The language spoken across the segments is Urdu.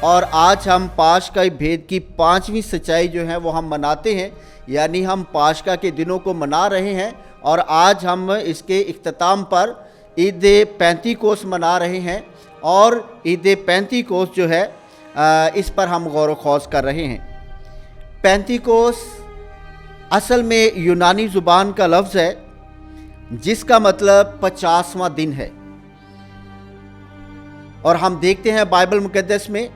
اور آج ہم پاشکا بھید کی 5ویں سچائی جو ہے وہ ہم مناتے ہیں، یعنی ہم پاشکا کے دنوں کو منا رہے ہیں، اور آج ہم اس کے اختتام پر عید پینتیکوس منا رہے ہیں، اور عید پینتیکوس جو ہے اس پر ہم غور و خوض کر رہے ہیں۔ پینتیکوس اصل میں یونانی زبان کا لفظ ہے جس کا مطلب 50واں دن ہے، اور ہم دیکھتے ہیں بائبل مقدس میں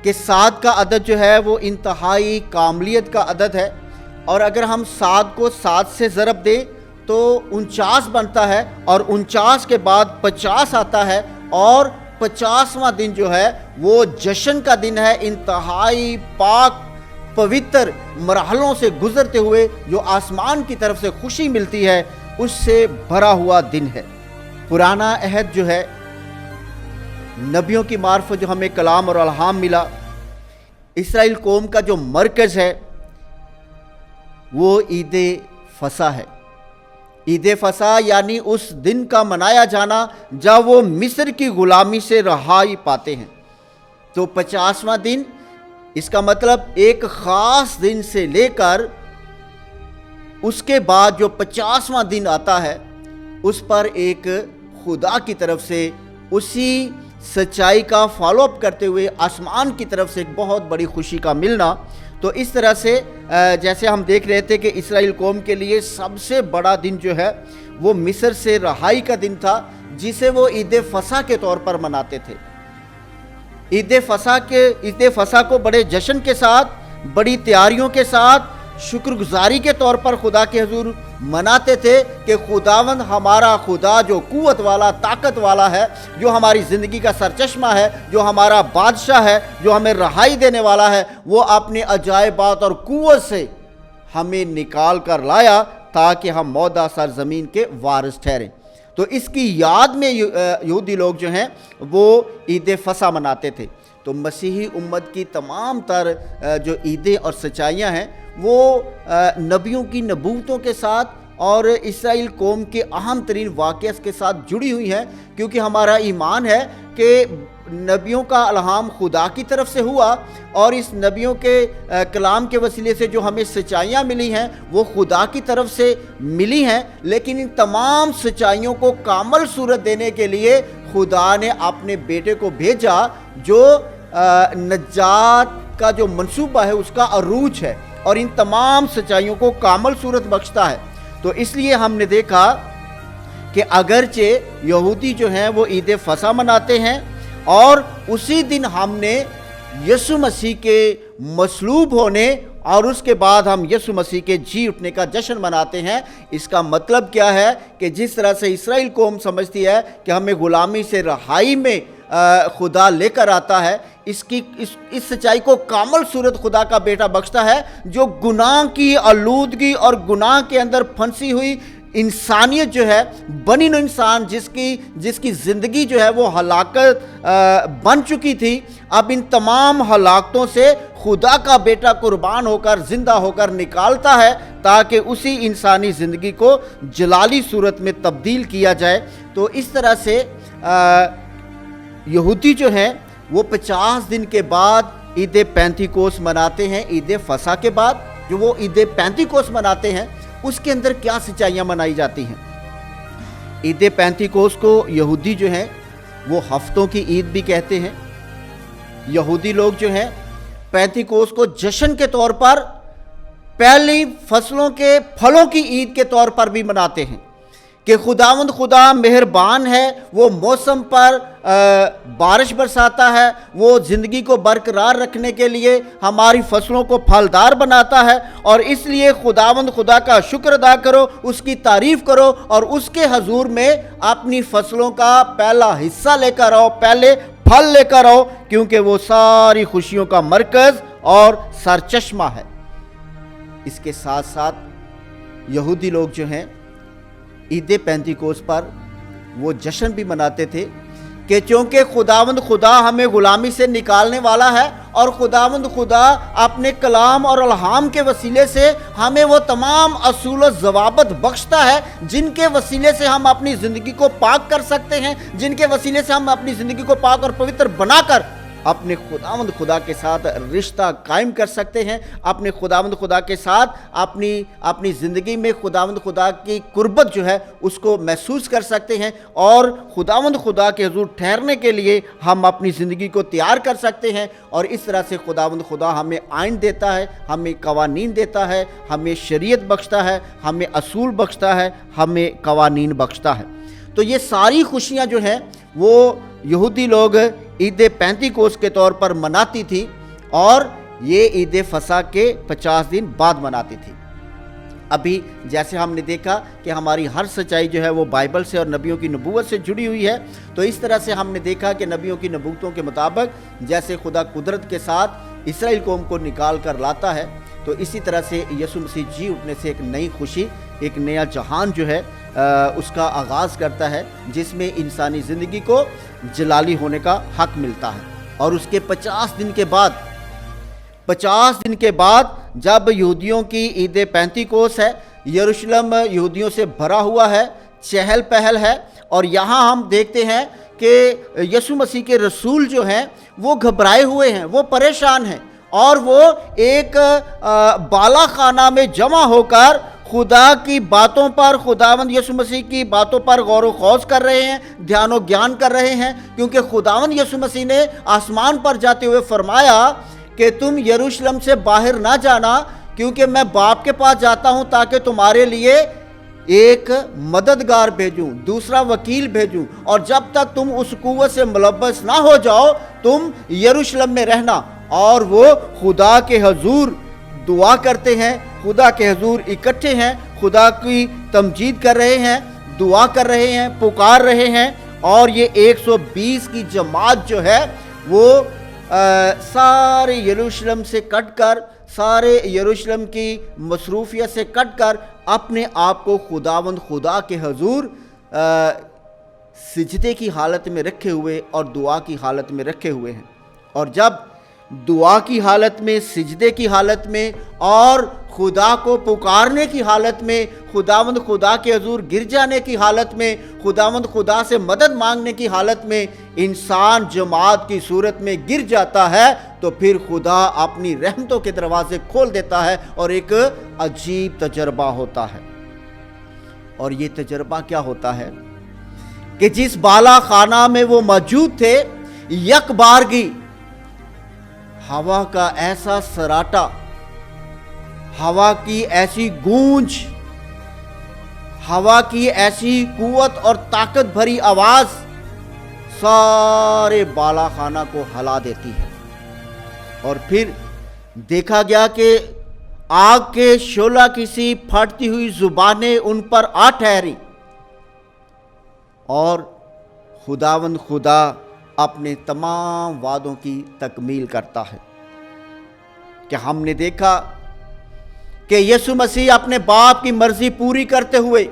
کہ 7 کا عدد جو ہے وہ انتہائی کاملیت کا عدد ہے، اور اگر ہم 7 کو 7 سے ضرب دیں تو 49 بنتا ہے، اور 49 کے بعد 50 آتا ہے، اور 50واں دن جو ہے وہ جشن کا دن ہے، انتہائی پاک پوتر مرحلوں سے گزرتے ہوئے جو آسمان کی طرف سے خوشی ملتی ہے اس سے بھرا ہوا دن ہے۔ پرانا عہد جو ہے، نبیوں کی معرفت جو ہمیں کلام اور الہام ملا، اسرائیل قوم کا جو مرکز ہے وہ عید فصح ہے۔ عید فصح یعنی اس دن کا منایا جانا جب وہ مصر کی غلامی سے رہائی پاتے ہیں۔ تو 50واں دن، اس کا مطلب ایک خاص دن سے لے کر اس کے بعد جو 50واں دن آتا ہے اس پر ایک خدا کی طرف سے اسی سچائی کا فالو اپ کرتے ہوئے آسمان کی طرف سے ایک بہت بڑی خوشی کا ملنا۔ تو اس طرح سے جیسے ہم دیکھ رہے تھے کہ اسرائیل قوم کے لیے سب سے بڑا دن جو ہے وہ مصر سے رہائی کا دن تھا، جسے وہ عید فصح کے طور پر مناتے تھے۔ عید فصح کو بڑے جشن کے ساتھ، بڑی تیاریوں کے ساتھ، شکر گزاری کے طور پر خدا کے حضور مناتے تھے کہ خداوند ہمارا خدا جو قوت والا، طاقت والا ہے، جو ہماری زندگی کا سرچشمہ ہے، جو ہمارا بادشاہ ہے، جو ہمیں رہائی دینے والا ہے، وہ اپنے عجائبات اور قوت سے ہمیں نکال کر لایا تاکہ ہم مودع سرزمین کے وارث ٹھہریں۔ تو اس کی یاد میں یہودی لوگ جو ہیں وہ عید فصح مناتے تھے۔ تو مسیحی امت کی تمام تر جو عیدیں اور سچائیاں ہیں وہ نبیوں کی نبوتوں کے ساتھ اور اسرائیل قوم کے اہم ترین واقعات کے ساتھ جڑی ہوئی ہیں، کیونکہ ہمارا ایمان ہے کہ نبیوں کا الہام خدا کی طرف سے ہوا، اور اس نبیوں کے کلام کے وسیلے سے جو ہمیں سچائیاں ملی ہیں وہ خدا کی طرف سے ملی ہیں، لیکن ان تمام سچائیوں کو کامل صورت دینے کے لیے خدا نے اپنے بیٹے کو بھیجا جو نجات کا جو منصوبہ ہے اس کا عروج ہے، اور ان تمام سچائیوں کو کامل صورت بخشتا ہے۔ تو اس لیے ہم نے دیکھا کہ اگرچہ یہودی جو ہیں وہ عید فصح مناتے ہیں، اور اسی دن ہم نے یسوع مسیح کے مصلوب ہونے اور اس کے بعد ہم یسوع مسیح کے جی اٹھنے کا جشن مناتے ہیں۔ اس کا مطلب کیا ہے کہ جس طرح سے اسرائیل قوم سمجھتی ہے کہ ہمیں غلامی سے رہائی میں خدا لے کر آتا ہے، اس سچائی کو کامل صورت خدا کا بیٹا بخشتا ہے، جو گناہ کی آلودگی اور گناہ کے اندر پھنسی ہوئی انسانیت جو ہے، بنی نوع انسان جس کی زندگی جو ہے وہ ہلاکت بن چکی تھی، اب ان تمام ہلاکتوں سے خدا کا بیٹا قربان ہو کر، زندہ ہو کر نکالتا ہے تاکہ اسی انسانی زندگی کو جلالی صورت میں تبدیل کیا جائے۔ تو اس طرح سے یہودی جو ہیں وہ 50 دن کے بعد عید پینتیکوس مناتے ہیں۔ عید فصح کے بعد جو وہ عید پینتیکوس مناتے ہیں اس کے اندر کیا سچائیاں منائی جاتی ہیں؟ عید پینتیکوس کو یہودی جو ہیں وہ ہفتوں کی عید بھی کہتے ہیں۔ یہودی لوگ جو ہیں پینتیکوس کو جشن کے طور پر، پہلی فصلوں کے پھلوں کی عید کے طور پر بھی مناتے ہیں کہ خداوند خدا مہربان ہے، وہ موسم پر بارش برساتا ہے، وہ زندگی کو برقرار رکھنے کے لیے ہماری فصلوں کو پھلدار بناتا ہے، اور اس لیے خداوند خدا کا شکر ادا کرو، اس کی تعریف کرو، اور اس کے حضور میں اپنی فصلوں کا پہلا حصہ لے کر آؤ، پہلے پھل لے کر آؤ، کیونکہ وہ ساری خوشیوں کا مرکز اور سرچشمہ ہے۔ اس کے ساتھ ساتھ یہودی لوگ جو ہیں عید پینتیکوس پر وہ جشن بھی مناتے تھے کہ چونکہ خداوند خدا ہمیں غلامی سے نکالنے والا ہے، اور خداوند خدا اپنے کلام اور الہام کے وسیلے سے ہمیں وہ تمام اصول و ضوابط بخشتا ہے جن کے وسیلے سے ہم اپنی زندگی کو پاک کر سکتے ہیں، جن کے وسیلے سے ہم اپنی زندگی کو پاک اور پوتر بنا کر اپنے خداوند خدا کے ساتھ رشتہ قائم کر سکتے ہیں، اپنے خداوند خدا کے ساتھ اپنی زندگی میں خداوند خدا کی قربت جو ہے اس کو محسوس کر سکتے ہیں، اور خداوند خدا کے حضور ٹھہرنے کے لیے ہم اپنی زندگی کو تیار کر سکتے ہیں۔ اور اس طرح سے خداوند خدا ہمیں آئین دیتا ہے، ہمیں قوانین دیتا ہے، ہمیں شریعت بخشتا ہے، ہمیں اصول بخشتا ہے، ہمیں قوانین بخشتا ہے۔ تو یہ ساری خوشیاں جو ہیں وہ یہودی لوگ عید پینتیکوس کے طور پر مناتی تھی، اور یہ عید فصح کے 50 دن بعد مناتی تھی۔ ابھی جیسے ہم نے دیکھا کہ ہماری ہر سچائی جو ہے وہ بائبل سے اور نبیوں کی نبوت سے جڑی ہوئی ہے، تو اس طرح سے ہم نے دیکھا کہ نبیوں کی نبوتوں کے مطابق جیسے خدا قدرت کے ساتھ اسرائیل قوم کو نکال کر لاتا ہے، تو اسی طرح سے یسوع مسیح جی اٹھنے سے ایک نئی خوشی، ایک نیا جہان جو ہے اس کا آغاز کرتا ہے، جس میں انسانی زندگی کو جلالی ہونے کا حق ملتا ہے۔ اور اس کے 50 دن کے بعد جب یہودیوں کی عید پینتیکوس ہے، یروشلم یہودیوں سے بھرا ہوا ہے، چہل پہل ہے، اور یہاں ہم دیکھتے ہیں کہ یسوع مسیح کے رسول جو ہیں وہ گھبرائے ہوئے ہیں، وہ پریشان ہیں، اور وہ ایک بالا خانہ میں جمع ہو کر خدا کی باتوں پر، خداوند یسوع مسیح کی باتوں پر غور و خوض کر رہے ہیں، دھیان و گیان کر رہے ہیں، کیونکہ خداوند یسوع مسیح نے آسمان پر جاتے ہوئے فرمایا کہ تم یروشلم سے باہر نہ جانا، کیونکہ میں باپ کے پاس جاتا ہوں تاکہ تمہارے لیے ایک مددگار بھیجوں، دوسرا وکیل بھیجوں، اور جب تک تم اس قوت سے ملبس نہ ہو جاؤ تم یروشلم میں رہنا۔ اور وہ خدا کے حضور دعا کرتے ہیں، خدا کے حضور اکٹھے ہیں، خدا کی تمجید کر رہے ہیں، دعا کر رہے ہیں، پکار رہے ہیں، اور یہ 120 کی جماعت جو ہے وہ سارے یروشلم سے کٹ کر، سارے یروشلم کی مصروفیت سے کٹ کر اپنے آپ کو خداوند خدا کے حضور سجدے کی حالت میں رکھے ہوئے اور دعا کی حالت میں رکھے ہوئے ہیں۔ اور جب دعا کی حالت میں، سجدے کی حالت میں اور خدا کو پکارنے کی حالت میں، خداوند خدا کے حضور گر جانے کی حالت میں، خداوند خدا سے مدد مانگنے کی حالت میں انسان جماعت کی صورت میں گر جاتا ہے، تو پھر خدا اپنی رحمتوں کے دروازے کھول دیتا ہے اور ایک عجیب تجربہ ہوتا ہے۔ اور یہ تجربہ کیا ہوتا ہے کہ جس بالا خانہ میں وہ موجود تھے، یک بارگی ہوا کا ایسا سراٹا، ہوا کی ایسی گونج، ہوا کی ایسی قوت اور طاقت بھری آواز سارے بالا خانہ کو ہلا دیتی ہے۔ اور پھر دیکھا گیا کہ آگ کے شعلہ کسی پھٹتی ہوئی زبانیں ان پر آ ٹھہری، اور خداوند خدا اپنے تمام وعدوں کی تکمیل کرتا ہے۔ کہ ہم نے دیکھا کہ یسوع مسیح اپنے باپ کی مرضی پوری کرتے ہوئے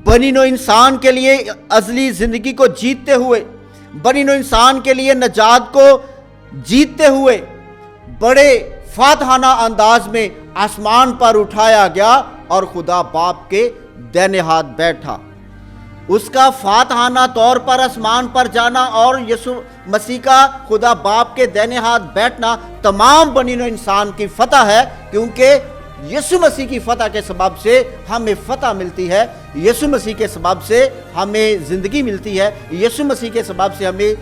بنی نوع انسان کے لیے ازلی زندگی کو جیتتے ہوئے، بنی نوع انسان کے لیے نجات کو جیتتے ہوئے بڑے فاتحانہ انداز میں آسمان پر اٹھایا گیا اور خدا باپ کے دائیں ہاتھ بیٹھا۔ اس کا فاتحانہ طور پر آسمان پر جانا اور یسوع مسیح کا خدا باپ کے دائیں ہاتھ بیٹھنا تمام بنی نوع انسان کی فتح ہے، کیونکہ یسوع مسیح کی فتح کے سبب سے ہمیں فتح ملتی ہے، یسوع مسیح کے سبب سے ہمیں زندگی ملتی ہے، یسوع مسیح کے سبب سے ہمیں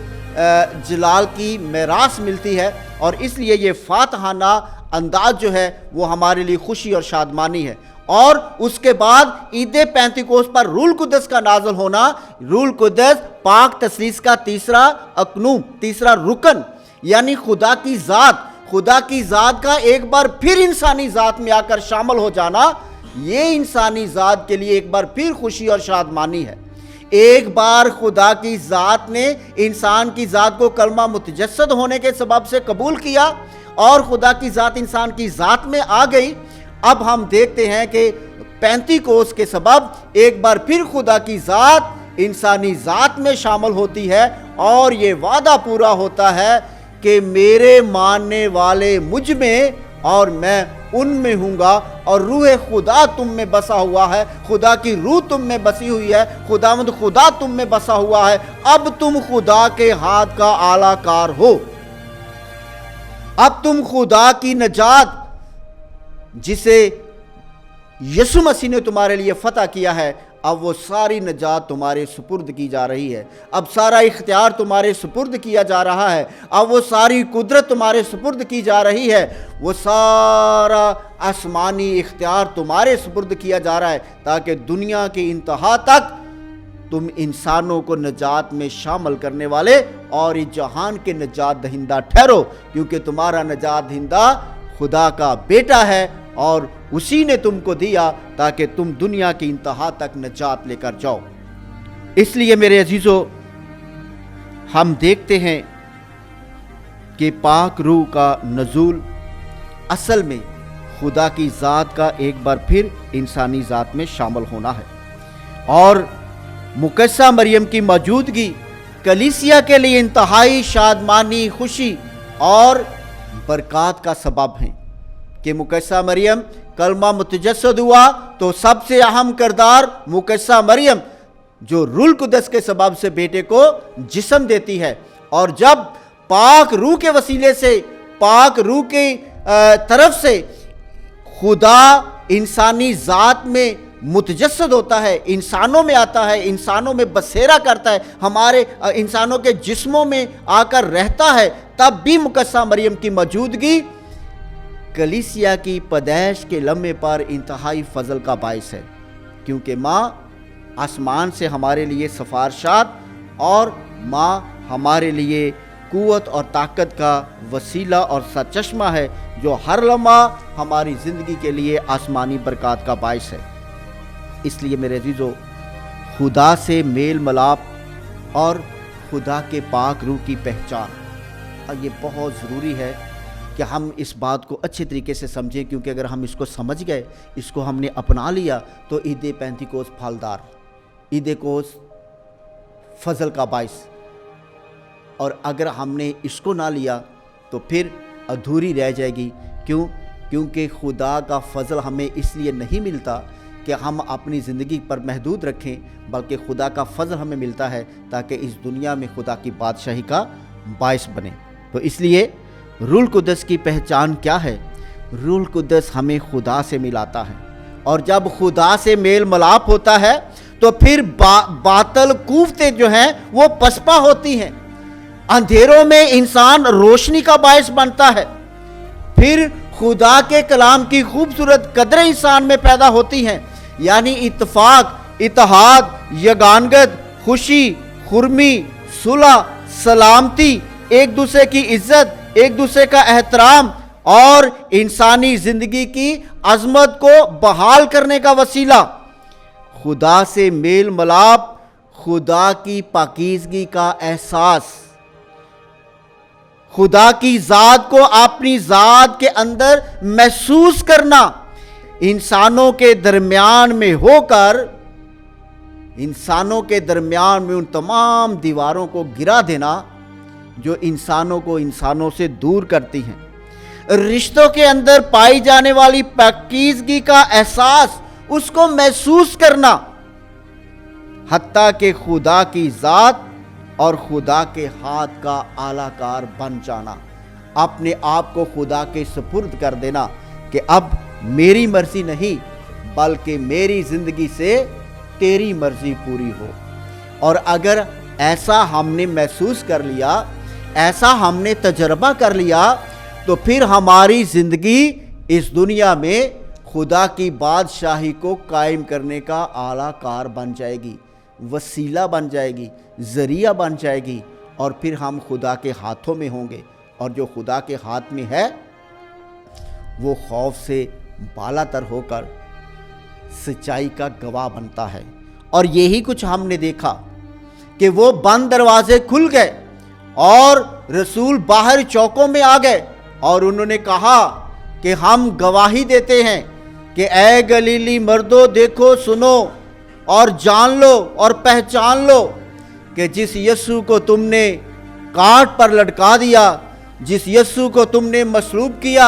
جلال کی میراث ملتی ہے۔ اور اس لیے یہ فاتحانہ انداز جو ہے وہ ہمارے لیے خوشی اور شادمانی ہے۔ اور اس کے بعد عید پینتیکوس پر روح القدس کا نازل ہونا، روح القدس پاک تثلیث کا تیسرا اقنوم، تیسرا رکن، یعنی خدا کی ذات کا ایک بار پھر انسانی ذات میں آ کر شامل ہو جانا، یہ انسانی ذات کے لیے ایک بار پھر خوشی اور شادمانی ہے۔ ایک بار خدا کی ذات نے انسان کی ذات کو کلمہ متجسد ہونے کے سبب سے قبول کیا اور خدا کی ذات انسان کی ذات میں آ گئی۔ اب ہم دیکھتے ہیں کہ پینتیکوس کے سبب ایک بار پھر خدا کی ذات انسانی ذات میں شامل ہوتی ہے، اور یہ وعدہ پورا ہوتا ہے کہ میرے ماننے والے مجھ میں اور میں ان میں ہوں گا، اور روح خدا تم میں بسا ہوا ہے، خدا کی روح تم میں بسی ہوئی ہے، خداوند خدا تم میں بسا ہوا ہے، اب تم خدا کے ہاتھ کا اعلی کار ہو۔ اب تم خدا کی نجات جسے یسوع مسیح نے تمہارے لیے فتح کیا ہے، اب وہ ساری نجات تمہارے سپرد کی جا رہی ہے، اب سارا اختیار تمہارے سپرد کیا جا رہا ہے، اب وہ ساری قدرت تمہارے سپرد کی جا رہی ہے، وہ سارا آسمانی اختیار تمہارے سپرد کیا جا رہا ہے، تاکہ دنیا کی انتہا تک تم انسانوں کو نجات میں شامل کرنے والے اور اس جہان کے نجات دہندہ ٹھہرو، کیونکہ تمہارا نجات دہندہ خدا کا بیٹا ہے اور اسی نے تم کو دیا تاکہ تم دنیا کی انتہا تک نجات لے کر جاؤ۔ اس لیے میرے عزیزو، ہم دیکھتے ہیں کہ پاک روح کا نزول اصل میں خدا کی ذات کا ایک بار پھر انسانی ذات میں شامل ہونا ہے، اور مقدسہ مریم کی موجودگی کلیسیا کے لیے انتہائی شادمانی، خوشی اور برکات کا سبب ہیں کہ مقدسہ مریم کلمہ متجسد ہوا تو سب سے اہم کردار مقدسہ مریم جو روح القدس کے سبب سے بیٹے کو جسم دیتی ہے، اور جب پاک روح کے وسیلے سے، پاک روح کی طرف سے خدا انسانی ذات میں متجسد ہوتا ہے، انسانوں میں آتا ہے، انسانوں میں بسیرا کرتا ہے، ہمارے انسانوں کے جسموں میں آ کر رہتا ہے، تب بھی مقدسہ مریم کی موجودگی کلیسیا کی پیدائش کے لمحے پر انتہائی فضل کا باعث ہے، کیونکہ ماں آسمان سے ہمارے لیے سفارشات اور ماں ہمارے لیے قوت اور طاقت کا وسیلہ اور سرچشمہ ہے، جو ہر لمحہ ہماری زندگی کے لیے آسمانی برکات کا باعث ہے۔ اس لیے میرے عزیزو، خدا سے میل ملاپ اور خدا کے پاک روح کی پہچان، اور یہ بہت ضروری ہے کہ ہم اس بات کو اچھے طریقے سے سمجھیں، کیونکہ اگر ہم اس کو سمجھ گئے، اس کو ہم نے اپنا لیا، تو عید پینتیکوس پھلدار، عید کوس فضل کا باعث، اور اگر ہم نے اس کو نہ لیا تو پھر ادھوری رہ جائے گی۔ کیونکہ خدا کا فضل ہمیں اس لیے نہیں ملتا کہ ہم اپنی زندگی پر محدود رکھیں، بلکہ خدا کا فضل ہمیں ملتا ہے تاکہ اس دنیا میں خدا کی بادشاہی کا باعث بنے۔ تو اس لیے روح القدس کی پہچان کیا ہے؟ روح القدس ہمیں خدا سے ملاتا ہے، اور جب خدا سے میل ملاپ ہوتا ہے تو پھر باطل قوتیں جو ہیں وہ پسپا ہوتی ہیں، اندھیروں میں انسان روشنی کا باعث بنتا ہے، پھر خدا کے کلام کی خوبصورت قدریں انسان میں پیدا ہوتی ہیں، یعنی اتفاق، اتحاد، یگانگت، خوشی، خرمی، صلح، سلامتی، ایک دوسرے کی عزت، ایک دوسرے کا احترام، اور انسانی زندگی کی عظمت کو بحال کرنے کا وسیلہ۔ خدا سے میل ملاپ، خدا کی پاکیزگی کا احساس، خدا کی ذات کو اپنی ذات کے اندر محسوس کرنا، انسانوں کے درمیان میں ہو کر انسانوں کے درمیان میں ان تمام دیواروں کو گرا دینا جو انسانوں کو انسانوں سے دور کرتی ہیں، رشتوں کے اندر پائی جانے والی پاکیزگی کا احساس، اس کو محسوس کرنا، حتیٰ کہ خدا کی ذات اور خدا کے ہاتھ کا اعلی کار بن جانا، اپنے آپ کو خدا کے سپرد کر دینا کہ اب میری مرضی نہیں بلکہ میری زندگی سے تیری مرضی پوری ہو۔ اور اگر ایسا ہم نے محسوس کر لیا، ایسا ہم نے تجربہ کر لیا، تو پھر ہماری زندگی اس دنیا میں خدا کی بادشاہی کو قائم کرنے کا اعلی کار بن جائے گی، وسیلہ بن جائے گی، ذریعہ بن جائے گی، اور پھر ہم خدا کے ہاتھوں میں ہوں گے، اور جو خدا کے ہاتھ میں ہے وہ خوف سے بالا تر ہو کر سچائی کا گواہ بنتا ہے۔ اور یہی کچھ ہم نے دیکھا کہ وہ بند دروازے کھل گئے اور رسول باہر چوکوں میں آ گئے، اور انہوں نے کہا کہ ہم گواہی دیتے ہیں کہ اے گلیلی مردوں، دیکھو، سنو اور جان لو اور پہچان لو کہ جس یسوع کو تم نے کانٹ پر لٹکا دیا، جس یسوع کو تم نے مصلوب کیا،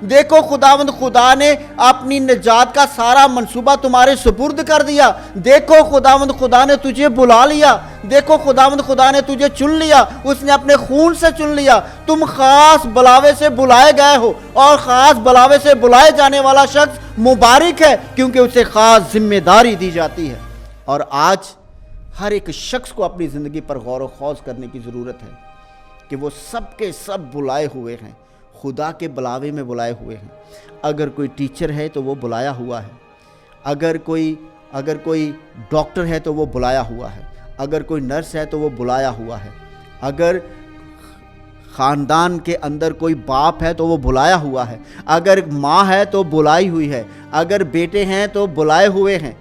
دیکھو خداوند خدا نے اپنی نجات کا سارا منصوبہ تمہارے سپرد کر دیا. دیکھو خداوند خدا نے تجھے بلا لیا. دیکھو خداوند خدا نے تجھے چن لیا. اس نے اپنے خون سے چن لیا. تم خاص بلاوے سے بلائے گئے ہو, اور خاص بلاوے سے بلائے جانے والا شخص مبارک ہے, کیونکہ اسے خاص ذمہ داری دی جاتی ہے. اور آج ہر ایک شخص کو اپنی زندگی پر غور و خوض کرنے کی ضرورت ہے کہ وہ سب کے سب بلائے ہوئے ہیں, خدا کے بلاوے میں بلائے ہوئے ہیں. اگر کوئی ٹیچر ہے تو وہ بلایا ہوا ہے, اگر کوئی ڈاکٹر ہے تو وہ بلایا ہوا ہے, اگر کوئی نرس ہے تو وہ بلایا ہوا ہے, اگر خاندان کے اندر کوئی باپ ہے تو وہ بلایا ہوا ہے, اگر ماں ہے تو بلائی ہوئی ہے, اگر بیٹے ہیں تو بلائے ہوئے ہیں.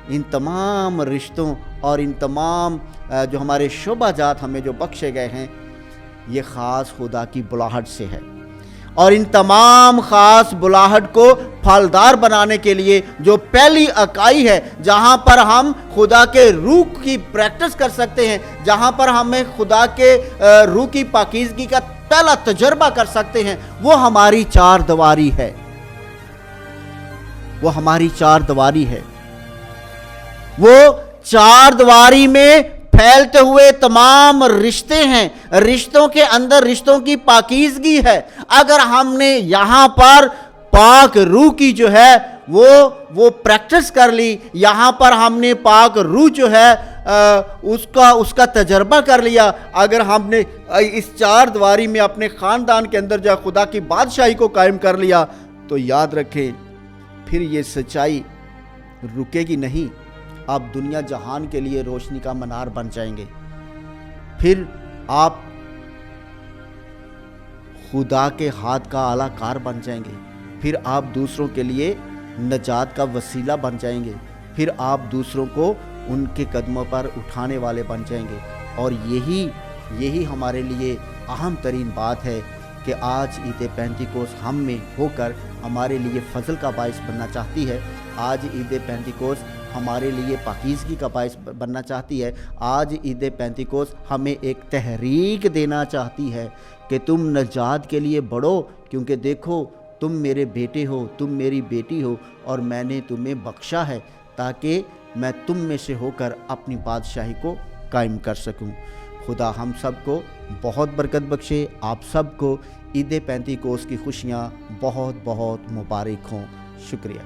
ان تمام رشتوں اور ان تمام جو ہمارے شعبہ جات ہمیں جو بخشے گئے ہیں, یہ خاص خدا کی بلاہٹ سے ہے. اور ان تمام خاص بلاہٹ کو پھلدار بنانے کے لیے جو پہلی اکائی ہے, جہاں پر ہم خدا کے روح کی پریکٹس کر سکتے ہیں, جہاں پر ہمیں خدا کے روح کی پاکیزگی کا پہلا تجربہ کر سکتے ہیں, وہ ہماری چار دیواری ہے. وہ ہماری چار دیواری ہے. وہ چار دیواری میں پھیلتے ہوئے تمام رشتے ہیں. رشتوں کے اندر رشتوں کی پاکیزگی ہے. اگر ہم نے یہاں پر پاک روح کی جو ہے وہ پریکٹس کر لی, یہاں پر ہم نے پاک روح جو ہے اس کا تجربہ کر لیا, اگر ہم نے اس چار دیواری میں اپنے خاندان کے اندر جو خدا کی بادشاہی کو قائم کر لیا, تو یاد رکھیں پھر یہ سچائی رکے گی نہیں. آپ دنیا جہان کے لیے روشنی کا منار بن جائیں گے. پھر آپ خدا کے ہاتھ کا اعلیٰ کار بن جائیں گے. پھر آپ دوسروں کے لیے نجات کا وسیلہ بن جائیں گے. پھر آپ دوسروں کو ان کے قدموں پر اٹھانے والے بن جائیں گے. اور یہی ہمارے لیے اہم ترین بات ہے کہ آج عید پینتیکوس ہم میں ہو کر ہمارے لیے فضل کا باعث بننا چاہتی ہے. آج عید پینتیکوس ہمارے لیے پاکیزگی کا باعث بننا چاہتی ہے. آج عید پینتیکوس ہمیں ایک تحریک دینا چاہتی ہے کہ تم نجات کے لیے بڑھو, کیونکہ دیکھو تم میرے بیٹے ہو, تم میری بیٹی ہو, اور میں نے تمہیں بخشا ہے تاکہ میں تم میں سے ہو کر اپنی بادشاہی کو قائم کر سکوں. خدا ہم سب کو بہت برکت بخشے. آپ سب کو عید پینتیکوس کی خوشیاں بہت بہت مبارک ہوں. شکریہ.